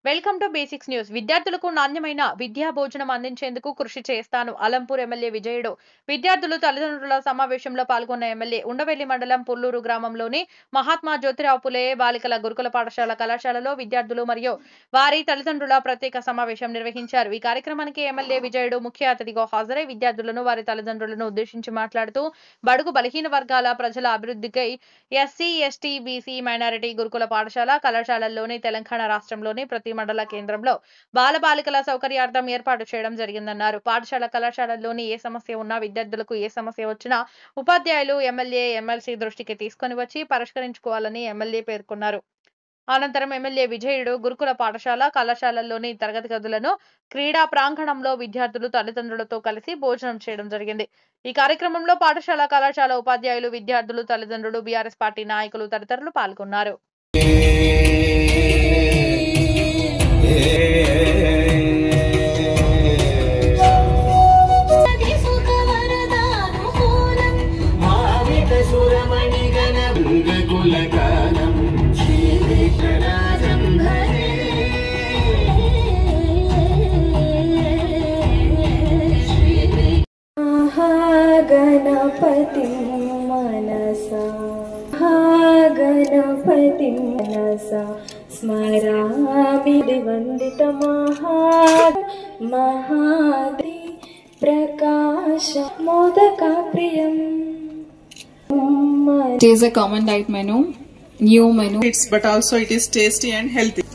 Welcome to basics news. విద్యార్థులకు నాణ్యమైన విద్యా భోజనం అందించేందుకు కృషి చేస్తాను. అలంపూర్ ఎమ్మెల్యే విజయుడు. విద్యార్థులు తల్లిదండ్రుల సమావేశంలో పాల్గొన్న ఎమ్మెల్యే ఉండవెల్లి మండలం పుల్లూరు గ్రామంలోని మహాత్మా జ్యోతిరావు పులే బాలికల గురుకుల పాఠశాల కళాశాలలో విద్యార్థులు మరియు వారి తల్లిదండ్రుల ప్రత్యేక సమావేశం నిర్వహించారు. ఈ కార్యక్రమానికి ఎమ్మెల్యే విజయుడు ముఖ్య అతిథిగా హాజరై విద్యార్థులను వారి తల్లిదండ్రులను ఉద్దేశించి మాట్లాడుతూ బడుగు బలహీన వర్గాల ప్రజల అభివృద్ధికై ఎస్సీ, ఎస్టీ, బీసీ, మైనారిటీ గురుకుల పాఠశాల కళాశాలల్లోని తెలంగాణ రాష్ట్రంలోని ప్రతి మండల కేంద్రంలో బాలబాలికల సౌకర్యార్థం ఏర్పాటు చేయడం జరిగిందన్నారు. పాఠశాల కళాశాలల్లోని ఏ సమస్య ఉన్నా విద్యార్థులకు ఏ సమస్య వచ్చినా ఉపాధ్యాయులు ఎమ్మెల్యే, ఎమ్మెల్సీ దృష్టికి తీసుకొని వచ్చి పరిష్కరించుకోవాలని ఎమ్మెల్యే పేర్కొన్నారు. అనంతరం ఎమ్మెల్యే విజయుడు గురుకుల పాఠశాల కళాశాలల్లోని తరగతి గదులను క్రీడా ప్రాంగణంలో విద్యార్థులు తల్లిదండ్రులతో కలిసి భోజనం చేయడం జరిగింది. ఈ కార్యక్రమంలో పాఠశాల కళాశాల ఉపాధ్యాయులు, విద్యార్థులు, తల్లిదండ్రులు, బీఆర్ఎస్ పార్టీ నాయకులు తదితరులు పాల్గొన్నారు. గణపతి మనసా గణపతి మనసా స్మరామి వందిత మహాది ప్రకాశ మోదక ప్రియం. It is a common diet menu, new menu. But also it is tasty and healthy.